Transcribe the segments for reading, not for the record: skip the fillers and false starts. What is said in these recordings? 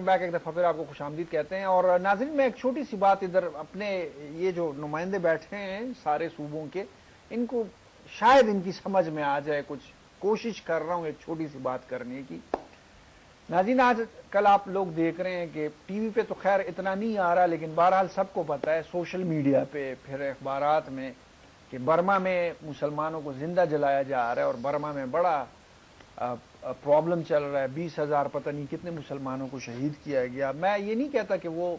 Back ایک دفعہ پھر آپ کو خوش آمدید کہتے ہیں. اور ناظرین میں ایک چھوٹی سی بات ادھر اپنے یہ جو نمائندے بیٹھے ہیں سارے صوبوں کے, ان کو شاید ان کی سمجھ میں آ جائے, کچھ کوشش کر رہا ہوں ایک چھوٹی سی بات کرنے کی. ناظرین آج کل آپ لوگ دیکھ رہے ہیں کہ ٹی وی پہ تو خیر اتنا نہیں آ رہا, لیکن بہرحال سب کو پتہ ہے سوشل میڈیا پہ پھر اخبارات میں کہ برما میں مسلمانوں کو زندہ جلایا جا رہا ہے, اور برما میں بڑا پرابلم چل رہا ہے, 20,000 پتہ نہیں کتنے مسلمانوں کو شہید کیا گیا. میں یہ نہیں کہتا کہ وہ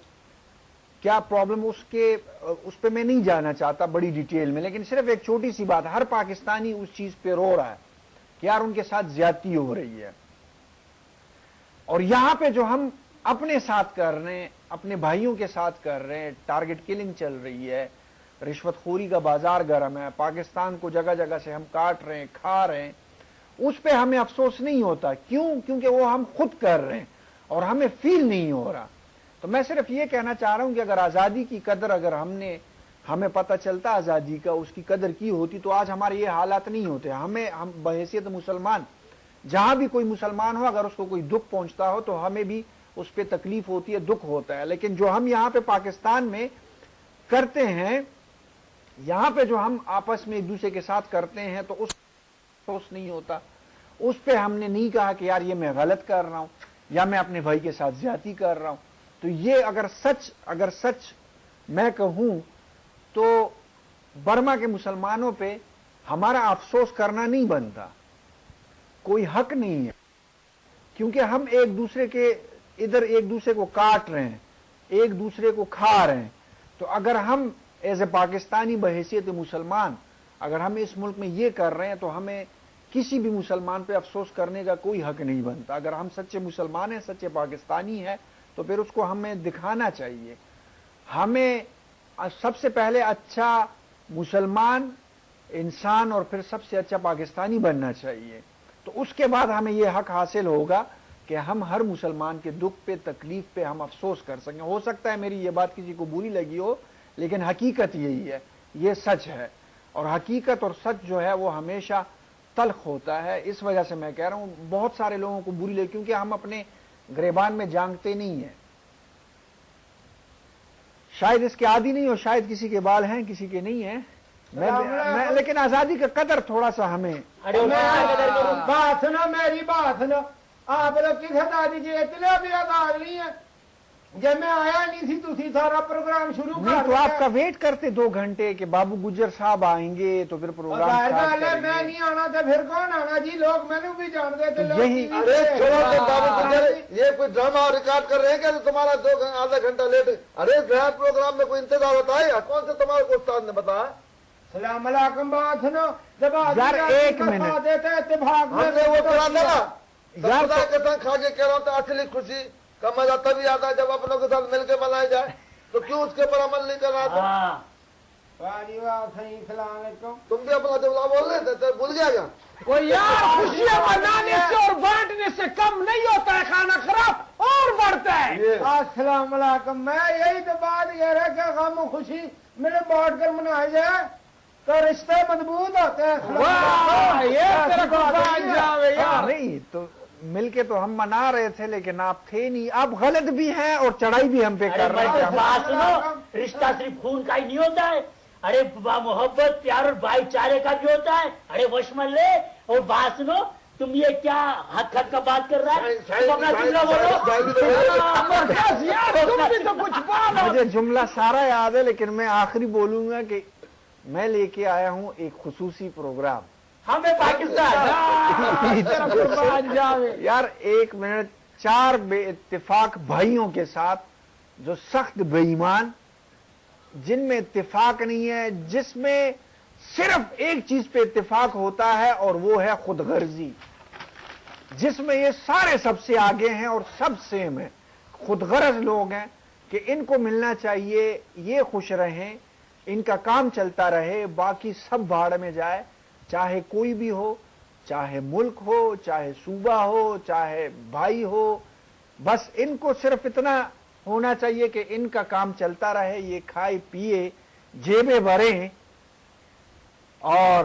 کیا پرابلم اس پہ میں نہیں جانا چاہتا بڑی ڈیٹیل میں, لیکن صرف ایک چھوٹی سی بات, ہر پاکستانی اس چیز پہ رو رہا ہے کہ یار ان کے ساتھ زیادتی ہو رہی ہے. اور یہاں پہ جو ہم اپنے ساتھ کر رہے ہیں, اپنے بھائیوں کے ساتھ کر رہے ہیں, ٹارگٹ کلنگ چل رہی ہے, رشوت خوری کا بازار گرم ہے, پاکستان کو جگہ جگہ سے ہم کاٹ رہے ہیں, کھا رہے ہیں, اس پہ ہمیں افسوس نہیں ہوتا. کیوں؟ کیونکہ وہ ہم خود کر رہے ہیں اور ہمیں فیل نہیں ہو رہا. تو میں صرف یہ کہنا چاہ رہا ہوں کہ اگر آزادی کی قدر اگر ہمیں پتہ چلتا آزادی کا, اس کی قدر کی ہوتی تو آج ہمارے یہ حالات نہیں ہوتے. ہم بحیثیت مسلمان, جہاں بھی کوئی مسلمان ہو, اگر اس کو کوئی دکھ پہنچتا ہو تو ہمیں بھی اس پہ تکلیف ہوتی ہے, دکھ ہوتا ہے. لیکن جو ہم یہاں پہ پاکستان میں کرتے ہیں, یہاں پہ جو ہم آپس میں ایک دوسرے کے ساتھ کرتے ہیں, تو اس افسوس نہیں ہوتا. اس پہ ہم نے نہیں کہا کہ یار یہ میں غلط کر رہا ہوں یا میں اپنے بھائی کے ساتھ زیادتی کر رہا ہوں. تو یہ اگر سچ میں کہوں تو برما کے مسلمانوں پہ ہمارا افسوس کرنا نہیں بنتا, کوئی حق نہیں ہے, کیونکہ ہم ایک دوسرے کے ادھر ایک دوسرے کو کاٹ رہے ہیں, ایک دوسرے کو کھا رہے ہیں. تو اگر ہم ایز اے پاکستانی بحیثیت مسلمان اگر ہم اس ملک میں یہ کر رہے ہیں تو ہمیں کسی بھی مسلمان پہ افسوس کرنے کا کوئی حق نہیں بنتا. اگر ہم سچے مسلمان ہیں, سچے پاکستانی ہیں, تو پھر اس کو ہمیں دکھانا چاہیے. ہمیں سب سے پہلے اچھا مسلمان انسان اور پھر سب سے اچھا پاکستانی بننا چاہیے. تو اس کے بعد ہمیں یہ حق حاصل ہوگا کہ ہم ہر مسلمان کے دکھ پہ تکلیف پہ ہم افسوس کر سکیں. ہو سکتا ہے میری یہ بات کسی کو بری لگی ہو, لیکن حقیقت یہی ہے, یہ سچ ہے. اور حقیقت اور سچ جو ہے وہ ہمیشہ تلخ ہوتا ہے. اس وجہ سے میں کہہ رہا ہوں بہت سارے لوگوں کو بری لگی, کیونکہ ہم اپنے گریبان میں جانگتے نہیں ہیں. شاید اس کے عادی نہیں ہو, شاید کسی کے بال ہیں کسی کے نہیں ہیں, لیکن آزادی کا قدر تھوڑا سا ہمیں. بات سنو, میری بات سنو, آپ لوگ کی خطا دیجیے, اتنے بھی آزاد نہیں ہے. جب میں آیا نہیں تھی سارا پروگرام شروع کر نہیں, تو آپ کا ویٹ کرتے 2 گھنٹے کہ بابو گجر صاحب آئیں گے تو پھر پروگرام میں نہیں آنا تھا, پھر کون آنا جی, لوگ میں نے بھی جانتے تھے. یہی بابو گجر یہ کوئی ڈرامہ ریکارڈ کر رہے ہیں کہ تمہارا 2 آدھا گھنٹہ لیٹ. ارے گرینڈ پروگرام میں کوئی انتظار ہوتا ہے, کون سے تمہارے کو استاد نے بتایا؟ السلام علیکم. بات سنو, جب یار ایک منٹ دیتے اتفاق ہم نے وہ کرا تھا نا, خدا کے ساتھ کھا کے کہہ رہا ہوں تو اصلی خوشی کا مزہ تبھی آتا ہے جب اپنوں کے ساتھ مل کے منایا جائے. تو کیوں اس کے اوپر عمل نہیں کر رہا تھا؟ السلام علیکم. تم بھی اپنا جملہ بول رہے تھے, بھول گیا کیا؟ وہ یار خوشیاں منانے سے اور بانٹنے سے کم نہیں ہوتا ہے, کھانا خراب اور بڑھتا ہے. السلام علیکم. میں یہی تو بات یہ ہے کہ غم و خوشی میرے بانٹ کر منایا جائے تو رشتے مضبوط ہوتے ہیں. نہیں تو مل کے تو ہم منا رہے تھے, لیکن آپ تھے نہیں, آپ غلط بھی ہیں اور چڑھائی بھی ہم پہ کر رہے ہیں. بات سنو, رشتہ صرف خون کا ہی نہیں ہوتا ہے, ارے محبت پیار اور بھائی چارے کا بھی ہوتا ہے. ارے وشمن لے. اور بات سنو, تم یہ کیا حد کا بات کر رہا ہے, تم اپنا جملہ بولو. مجھے جملہ سارا یاد ہے, لیکن میں آخری بولوں گا کہ میں لے کے آیا ہوں ایک خصوصی پروگرام. ہمیں پاکستان یار 1 منٹ, 4 بے اتفاق بھائیوں کے ساتھ جو سخت بے ایمان, جن میں اتفاق نہیں ہے, جس میں صرف ایک چیز پہ اتفاق ہوتا ہے اور وہ ہے خود غرضی, جس میں یہ سارے سب سے آگے ہیں اور سب سیم ہیں, خود غرض لوگ ہیں کہ ان کو ملنا چاہیے, یہ خوش رہیں, ان کا کام چلتا رہے, باقی سب بھاڑ میں جائے, چاہے کوئی بھی ہو, چاہے ملک ہو, چاہے صوبہ ہو, چاہے بھائی ہو. بس ان کو صرف اتنا ہونا چاہیے کہ ان کا کام چلتا رہے, یہ کھائے پیے, جیبیں بھریں اور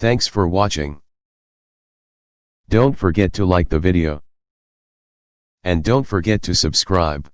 Thanks for watching. Don't forget to like the video. And don't forget to subscribe.